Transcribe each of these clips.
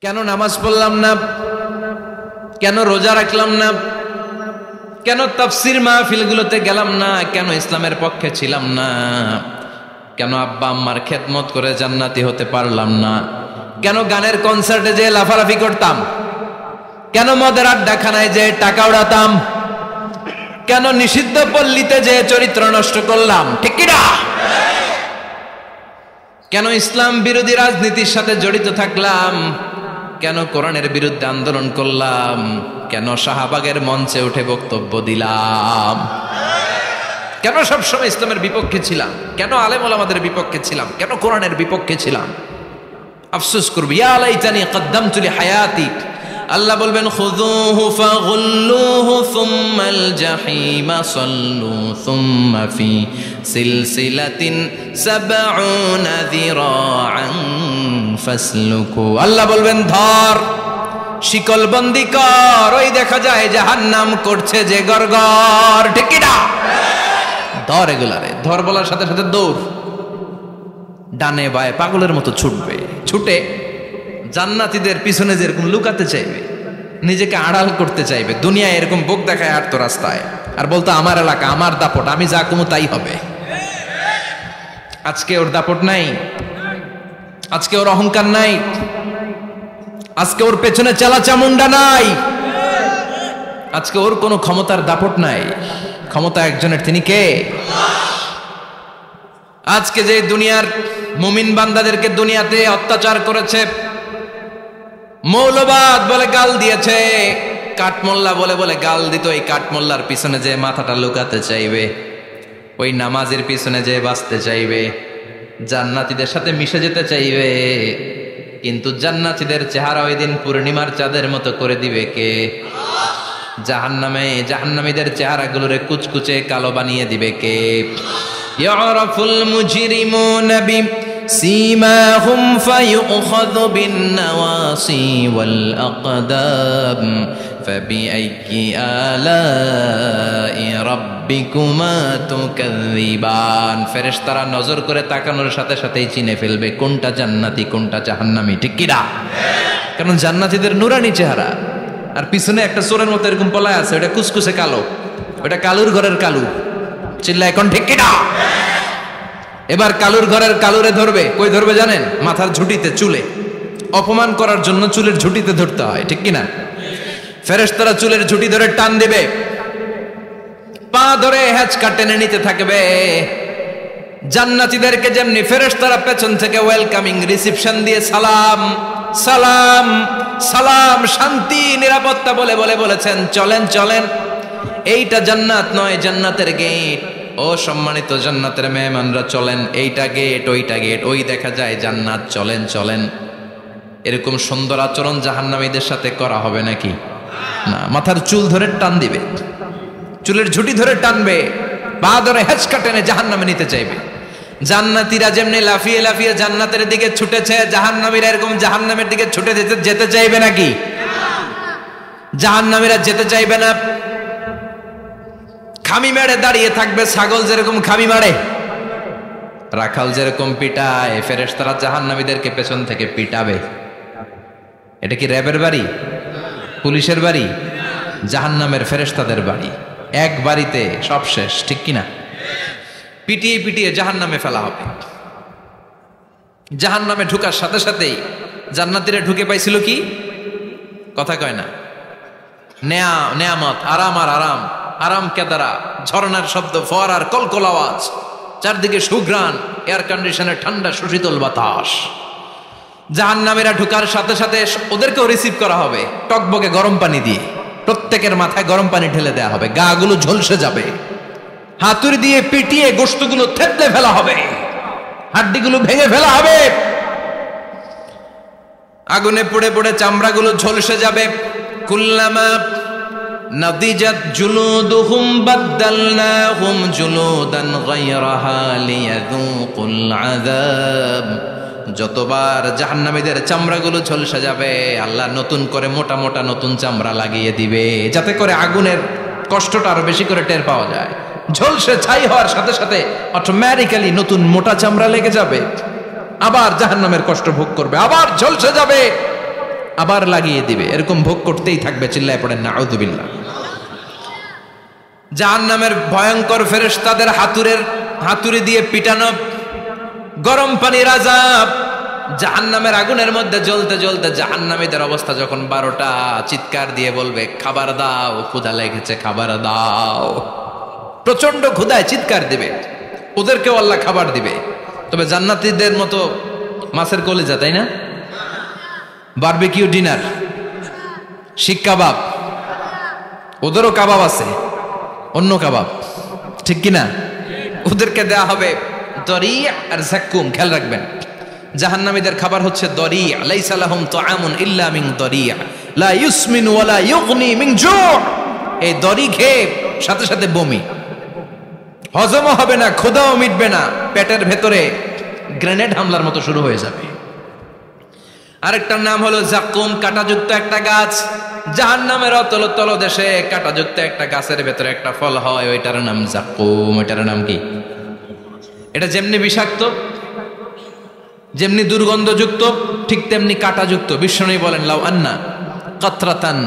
কেন নামাজ পড়লাম না, কেন রোজা রাখলাম না, কেন তাফসীর মাহফিলগুলোতে গেলাম না, কেন ইসলামের পক্ষে ছিলাম না, কেন আব্বা আম্মার খেদমত করে জান্নাতি হতে পারলাম না, কেন গানের কনসার্টে যে লাফালাফি করতাম, কেন মদের আড্ডাখানায় যে টাকা উড়াতাম, কেন নিষিদ্ধ পল্লীতে যে চরিত্র নষ্ট করলাম, ঠিক কি না? কেন ইসলাম বিরোধী রাজনীতির সাথে জড়িত থাকলাম, কেন কোরআনের বিরুদ্ধে আন্দোলন করলাম, কেন শাহবাগের মঞ্চে উঠে বক্তব্য দিলাম, কেন সবসময় ইসলামের বিপক্ষে ছিলাম, কেন আলেম ওলামাদের বিপক্ষে ছিলাম, কেন কোরআনের বিপক্ষে ছিলাম? আফসোস করবি, ইয়া লাইতানি কদ্দামতু লিহায়াতি। আল্লাহ বলবেন খুযুহু ফাগুল্লুহু সুম্মাল জাহিমা সাল্লু সুম্মা ফি সিলসিলাতিন সাবউনা যিরাআন ফাসলুকু। আল্লাহ বলবেন ধর, শিকলবন্দি কর, ওই দেখা যায় জাহান্নাম করছে যে গরগর, ঠিক কি না? ধর এগুলারে, ধর বলার সাথে সাথে দৌড়, ডানে বায়ে পাগলের মতো ছুটবে, ছুটে জান্নাতীদের পিছনে যেরকম লুকাতে চাইবে, নিজেকে আড়াল করতে চাইবে, দুনিয়ায় এরকম বুক দেখায় হাঁটতো রাস্তায় আর বলতো আমার এলাকা, আমার দাপট, আমি যা কমু তাই হবে। আজকে ওর দাপট নাই, আজকে ওর অহংকার নাই, আজকে ওর পেছনে চেলা চামুন্ডা নাই, আজকে ওর কোনো ক্ষমতার দাপট নাই। ক্ষমতা একজনের, তিনি কে? আজকে যে দুনিয়ার মুমিন বান্দাদেরকে দুনিয়াতে অত্যাচার করেছে, মৌলবাদ বলে গাল দিয়েছে, কাঠমোল্লা বলে বলে গাল দিত, এই কাঠমোল্লার পিছনে যে মাথাটা লুকাতে চাইবে, ওই নামাজের পিছনে যে বাঁচতে চাইবে, জান্নাতীদের সাথে মিশে যেতে চাইবে, কিন্তু জান্নাতীদের চেহারা ওই দিন পূর্ণিমার চাঁদের মতো করে দিবে কে? জাহান্নামীদের চেহারাগুলোরে কুচকুচে কালো বানিয়ে দিবে কে? ইয়ারাফুল মুজরিমুনা বিসীমাহুম ফায়ুখাযু বিন-নাওয়াসি ওয়াল আকদাম ফাবিআইয়ি আলাই রাব্বিকুমা তুকাযযিবান। ফেরেশতারা নজর করে তাকানোর সাথে সাথেই চিনে ফেলবে কোনটা জান্নাতি কোনটা জাহান্নামী, ঠিক কি না? কারণ জান্নাতীদের নুরানি চেহারা, আর পিছনে একটা চোরের মতো এরকম পলায় আছে, ওটা কুচকুচে কালো, ওটা কালুর ঘরের কালু। চিল্লা এখন, ঠিক কিনা? এবার কালুর ঘরের কালুরে ধরবে, কই ধরবে জানেন? মাথার ঝুঁটিতে, চুলে। অপমান করার জন্য চুলের ঝুঁটিতে ধরতে হয়, ঠিক কিনা? ফেরেশতারা চুলের ঝুঁটি ধরে টান দিবে, পা ধরে হ্যাচকা টেনে নিতে থাকবে। জান্নাতীদেরকে যেমনি ফেরেশতারা পেছন থেকে ওয়েলকামিং রিসিপশন দিয়ে সালাম সালাম সালাম, শান্তি নিরাপত্তা বলে বলে বলেছেন চলেন চলেন, এইটা জান্নাত নয়, জান্নাতের গেট। ও সম্মানিত জান্নাতের মেহমানরা চলেন, এইটা গেট, ওইটা গেট, ওই দেখা যায় জান্নাত, চলেন চলেন। এরকম সুন্দর আচরণ জাহান্নামীদের সাথে করা হবে নাকি? না, মাথার চুল ধরে টান দিবে, চুলের ঝুঁটি ধরে টানবে, পা ধরে হেঁচকা টেনে জাহান্নামে নিতে চাইবে। জান্নাতীরা যেমনি লাফিয়ে লাফিয়ে জান্নাতের দিকে ছুটেছে, জাহান্নামীরা এরকম জাহান্নামের দিকে ছুটে যেতে চাইবে নাকি? জাহান্নামীরা যেতে চাইবে না, খামি মেরে দাঁড়িয়ে থাকবে। ছাগল যেরকম খামি মারে, রাখাল যেরকম পিটায়, ফেরেশতারা জাহান্নামীদেরকে পেছন থেকে পিটাবে। এটা কি র্যাবের বাড়ি, পুলিশের বাড়ি? জাহান্নামের ফেরেশতাদের বাড়ি। এক বাড়িতে সব শেষ, ঠিক কিনা? পিটিয়ে পিটিয়ে জাহান্নামে ফেলা হবে। জাহান্নামে ঢুকার সাথে সাথেই জান্নাতীরা ঢুকে পাইছিল কি? কথা কয় না, নেয়ামত, আরাম আর আরাম, আরাম কেদারা, ঝর্ণার শব্দ, ফোয়ারার কলকল আওয়াজ, চারদিকে সুঘ্রাণ, এয়ার কন্ডিশনের ঠান্ডা সুশীতল বাতাস। জাহান্নামীরা ঢুকার সাথে সাথে ওদেরকেও রিসিভ করা হবে টকবকে গরম পানি দিয়ে। প্রত্যেকের মাথায় গরম পানি ঢেলে দেওয়া হবে, গা গুলো ঝলসে যাবে, হাতুড়ি দিয়ে পিটিয়ে গোশতগুলো থেতলে ফেলা হবে, হাড্ডিগুলো ভেঙে ফেলা হবে, আগুনে পুড়ে পুড়ে চামড়াগুলো ঝলসে যাবে। কুল্লামা নাদিজাত জুলুদুহুম বাদদালনাহুম জুলুদান গায়রাহা লিয়াযুকুল আযাব। যতবার জাহান্নামীদের চামড়াগুলো ঝলসে যাবে, আল্লাহ নতুন করে মোটা মোটা নতুন চামড়া লাগিয়ে দিবে, যাতে করে আগুনের কষ্টটা আরো বেশি করে টের পাওয়া যায়। ঝলসে ছাই হওয়ার সাথে সাথে অটোমেটিক্যালি নতুন মোটা চামড়া লেগে যাবে, আবার জাহান্নামের কষ্ট ভোগ করবে, আবার ঝলসে যাবে, আবার লাগিয়ে দিবে, এরকম ভোগ করতেই থাকবে। চিল্লায় পড়েন নাউযুবিল্লাহ। জাহান্নামের ভয়ঙ্কর ফেরেশতাদের হাতুড়ি দিয়ে পিটানো, গরম পানির আযাব, জাহান্নামের আগুনের মধ্যে জ্বলতে জ্বলতে জাহান্নামীদের অবস্থা যখন 12টা, চিৎকার দিয়ে বলবে খাবার দাও, ক্ষুধা লেগেছে খাবার দাও। প্রচন্ড ক্ষুধায় চিৎকার দিবে, ওদেরকেও আল্লাহ খাবার দিবে। তবে জান্নাতীদের মতো মাছের কলিজা, তাই না? বারবিকিউ ডিনার, শিক কাবাব, ওদেরও কাবাব আছে, অন্য কাবাব, ঠিক কিনা? ওদেরকে দেয়া হবে দরি আর জাক্কুম। খেয়াল রাখবেন, জাহান্নামীদের খাবার হচ্ছে দরি। লাইসা লাহুম তুআমুন ইল্লা মিন দরিয়া লা ইউসমিন ওয়ালা ইউগনি মিন জু'। এই দরি খেয়ে সাথে সাথে বমি, হজমও হবে না, ক্ষুধাও মিটবে না, পেটের ভেতরে গ্রেনেড হামলার মতো শুরু হয়ে যাবে। আরেকটার নাম হলো জাক্কুম, কাঁটাযুক্ত একটা গাছ। জাহান্নামের অতল তলদেশে কাঁটাযুক্ত একটা গাছের ভেতরে একটা ফল হয়, ওইটার নাম জাক্কুম। ওইটার নাম কি? এটা যেমনি বিষাক্ত, যেমনি দুর্গন্ধযুক্ত, ঠিক তেমনি কাঁটাযুক্ত। বিষ্ণু বলেন লাউ আন্না কাতরাতান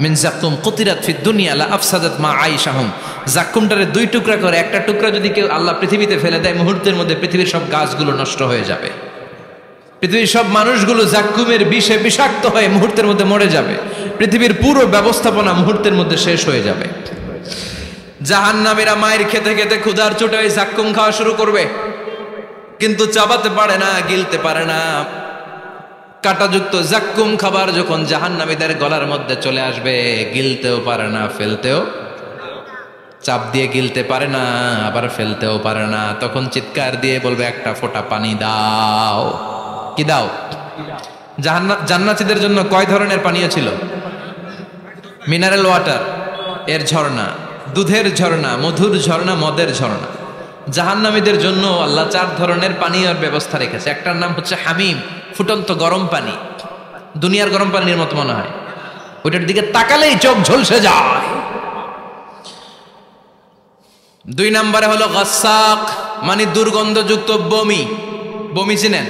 মিন জাক্কুম কুতিরাত ফিদ দুনিয়া লা আফসাদাত মা আইশাহুম। জাক্কুমটারে 2 টুকরা করে, একটা টুকরা যদি কেউ আল্লাহ পৃথিবীতে ফেলে দেয়, মুহূর্তের মধ্যে পৃথিবীর সব গাছগুলো নষ্ট হয়ে যাবে, পৃথিবীর সব মানুষগুলো জাক্কুমের বিষে বিষাক্ত হয়ে মুহূর্তের মধ্যে মরে যাবে, পৃথিবীর পুরো ব্যবস্থাপনা মুহূর্তের মধ্যে শেষ হয়ে যাবে। জাহান্নামীরা মায়ের খেতে খেতে ক্ষুধার চোটে ওই জাক্কুম খাওয়া শুরু করবে, কিন্তু চাবাতে পারে না, গিলতে পারে না। কাঁটাযুক্ত জাক্কুম খাবার যখন জাহান্নামীদের গলার মধ্যে চলে আসবে, গিলতেও পারে না, ফেলতেও, চাপ দিয়ে গিলতে পারে না, আবার ফেলতেও পারে না। তখন চিৎকার দিয়ে বলবে একটা ফোঁটা পানি দাও। কি দাও? জান্নাতীদের জন্য কয় ধরনের পানীয় ছিল? মিনারেল ওয়াটার, এর ঝর্ণা, দুধের ঝর্ণা, মধুর ঝর্ণা, মদের ঝর্ণা। জাহান্নামীদের জন্য আল্লাহ 4 ধরনের পানীয়র ব্যবস্থা রেখেছে। একটার নাম হচ্ছে হামিম, ফুটন্ত গরম পানি, দুনিয়ার গরম পানির মতো মনে হয়, ওইটার দিকে তাকালেই চোখ ঝলসে যায়। 2 নম্বরে হলো গাসাক, মানে দুর্গন্ধযুক্ত বমি। বমি চিনেন?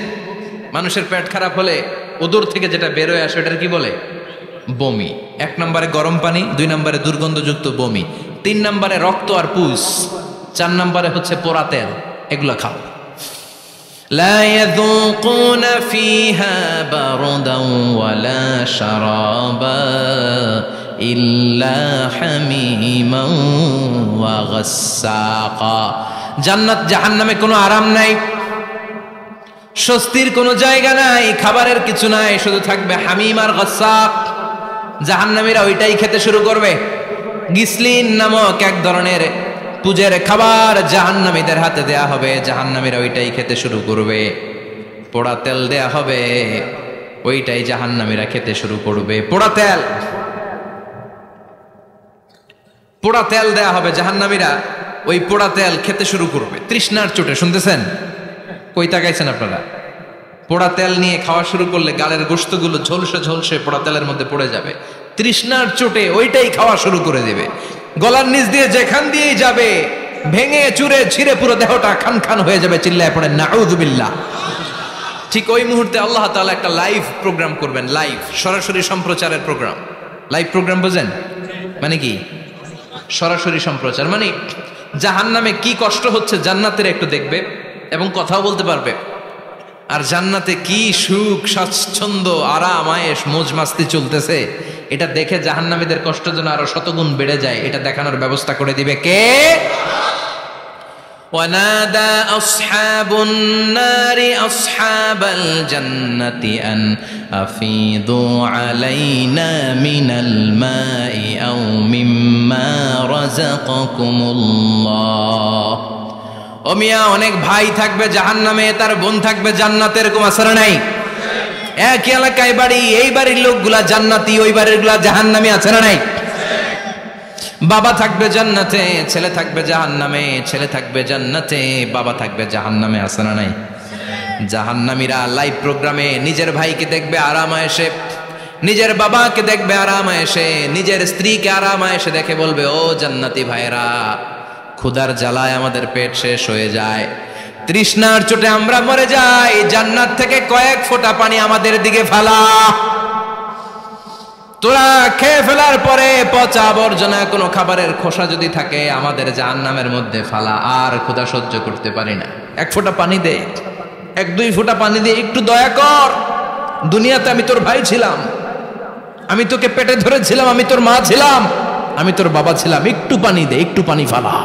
মানুষের পেট খারাপ হলে ওদর থেকে যেটা বেরোয় আসে ওটার কি বলে? বমি। 1 নম্বরে গরম পানি, 2 নম্বরে দুর্গন্ধযুক্ত বমি, 3 নম্বরে রক্ত আর পুষ, 4 নম্বরে হচ্ছে পোড়া তেল। এগুলো খাও। লা ইয়াযুকুনা ফিহা বারদান ওয়ালা শারাবা ইল্লা হামিমান ওয়া গাসসাকা। জান্নাত জাহান্নামে কোনো আরাম নাই, স্বস্তির কোনো জায়গা নাই, খাবারের কিছু নাই, শুধু থাকবে হামিম আর গাসসাক। জাহান্নামীরা ওইটাই খেতে শুরু করবে। গিসলিন নামক এক ধরনের পূজের খাবার জাহান্নামীদের হাতে দেয়া হবে, জাহান্নামীরা ওইটাই খেতে শুরু করবে। পোড়া তেল দেয়া হবে, ওইটাই জাহান্নামীরা খেতে শুরু করবে। পোড়া তেল, পোড়া তেল দেয়া হবে, জাহান্নামীরা ওই পোড়া তেল খেতে শুরু করবে তৃষ্ণার চোটে। শুনতেছেন? কই তাকাইছেন আপনারা? পোড়া তেল নিয়ে খাওয়া শুরু করলে গালের গোশতগুলো ঝলসে ঝলসে পোড়া তেলের মধ্যে পড়ে যাবে। তৃষ্ণার চোটে ওইটাই খাওয়া শুরু করে দেবে। গলার নিচ দিয়ে যেখান দিয়েই যাবে, ভেঙে চুরে ছিঁড়ে পুরো দেহটা খান খান হয়ে যাবে। চিল্লায় পড়েন নাউযুবিল্লাহ। ঠিক ওই মুহূর্তে আল্লাহ তাআলা একটা লাইভ প্রোগ্রাম করবেন, লাইভ, সরাসরি সম্প্রচারের প্রোগ্রাম। লাইভ প্রোগ্রাম বোঝেন মানে কি? সরাসরি সম্প্রচার মানে জাহান্নামে কি কষ্ট হচ্ছে জান্নাতের একটু দেখবে এবং কথাও বলতে পারবে। আর জান্নাতে কি সুখ, স্বাচ্ছন্দ্য, আরাম, আয়েশ, মौज মাস্তি চলতেছে, এটা দেখে জাহান্নামীদের কষ্ট যেন আরো শতগুণ বেড়ে যায়, এটা দেখানোর ব্যবস্থা করে দিবে কে? ওয়ানাদা আসহাবুন নারি আসহাবাল জান্নাতি আন আফিদু আলাইনা মিনাল মাই আও মিম্মা রাযাকাকুমুল্লাহ। ও মিয়া, অনেক ভাই থাকবে জাহান্নামে, তার বোন থাকবে জান্নাতে, এরকম আসর নাই? এক এলাকায় বাড়ি, এই বাড়ির লোকগুলা জান্নাতি, ওই বাড়ির গুলা জাহান্নামী, আছে না নাই? বাবা থাকবে জান্নাতে, ছেলে থাকবে জাহান্নামে, ছেলে থাকবে জান্নাতে, বাবা থাকবে জাহান্নামে, আছে না নাই? জাহান্নামীরা লাইভ প্রোগ্রামে নিজের ভাইকে দেখবে আরাম আয়েশে, নিজের বাবাকে দেখবে আরাম আয়েশে, নিজের স্ত্রীকে আরাম আয়েশে দেখে বলবে, ও জান্নাতি ভাইরা, ক্ষুধার জ্বালায় আমাদের পেট শেষ হয়ে যায়, তৃষ্ণার চোটে আমরা মরে যাই, জান্নাত থেকে কয়েক ফোঁটা পানি আমাদের দিকে ফেলা। তোরা খেয়ে ফেলার পরে পচা আবর্জনা কোনো খাবারের খোসা যদি থাকে আমাদের জাহান্নামের মধ্যে ফালা, আর ক্ষুধা সহ্য করতে পারি না। এক ফোঁটা পানি দে, এক দুই ফোঁটা পানি দিয়ে একটু দয়া কর। দুনিয়াতে আমি তোর ভাই ছিলাম, আমি তোকে পেটে ধরেছিলাম, আমি তোর মা ছিলাম, আমি তোর বাবা ছিলাম, একটু পানি দে, একটু পানি ফালা।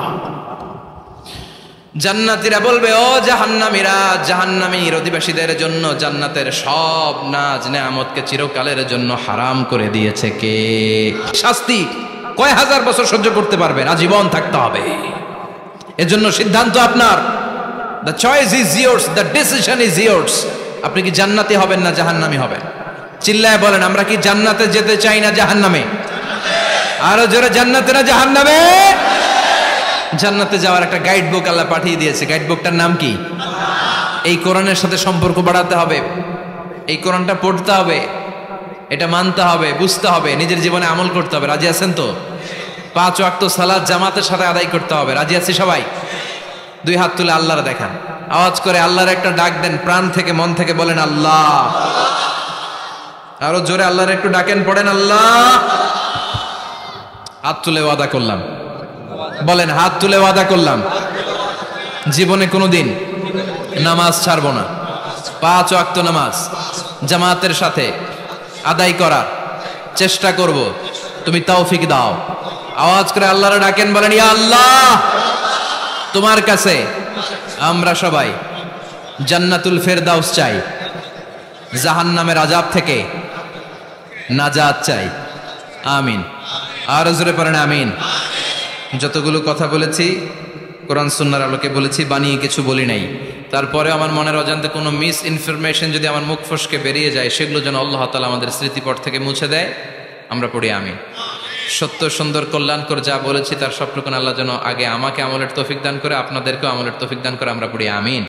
জান্নাতীরা বলবে, ও জাহান্নামীরা, জাহান্নামীর অধিবাসীদের জন্য জান্নাতের সব নাজ নেয়ামতকে চিরকালের জন্য হারাম করে দিয়েছে কে? শাস্তি কয় হাজার বছর সহ্য করতে পারবেন? আজীবন থাকতে হবে। এজন্য সিদ্ধান্ত আপনার। The choice is yours, the decision is yours. আপনি কি জান্নাতি হবেন না জাহান্নামী হবেন? চিল্লায় বলেন, আমরা কি জান্নাতে যেতে চাই না জাহান্নামে? আরো জোরে, জান্নাতে না জাহান্নামে? জান্নাতে যাওয়ার একটা গাইড বুক আল্লাহ পাঠিয়ে দিয়েছে। গাইড বুকটার নাম কি? এই কোরআনের সাথে সম্পর্ক বাড়াতে হবে, এই কোরআনটা পড়তে হবে, এটা মানতে হবে, বুঝতে হবে, নিজের জীবনে আমল করতে হবে। রাজি আছেন তো? 5 ওয়াক্ত সালাত জামাতের সাথে আদায় করতে হবে। রাজি আছি সবাই? 2 হাত তুলে আল্লাহর দেখান, আওয়াজ করে আল্লাহর একটা ডাক দেন, প্রাণ থেকে মন থেকে বলেন আল্লাহ। আরো জোরে আল্লাহর একটু ডাকেন, পড়েন আল্লাহ। হাত তুলে ওয়াদা করলাম, বলেন হাত তুলে ওয়াদা করলাম, জীবনে কোনোদিন নামাজ ছাড়বো না। 5 ওয়াক্ত নামাজ জামাতের সাথে আদায় করার চেষ্টা করব, তুমি তৌফিক দাও। আওয়াজ করে আল্লাহর ডাকেন, বলেন ইয়া আল্লাহ, তোমার কাছে আমরা সবাই জান্নাতুল ফেরদাউস চাই, জাহান্নামের আযাব থেকে নাজাত চাই। আমিন। আর জোরে পড়েন আমিন। যতগুলো কথা বলেছি কোরআন সুন্নাহর আলোকে বলেছি, বানিয়ে কিছু বলি নাই। তারপরে আমার মনের অজান্তে কোনো মিস ইনফরমেশন যদি আমার মুখ ফসকে বেরিয়ে যায়, সেগুলো যেন আল্লাহ তাআলা আমাদের স্মৃতিপট থেকে মুছে দেয়। আমরা পড়ি আমিন। সত্য সুন্দর কল্যাণকর যা বলেছি তার সবটুকুন আল্লাহ যেন আগে আমাকে আমলের তৌফিক দান করে, আপনাদেরকেও আমলের তৌফিক দান করে। আমরা পড়ি আমিন।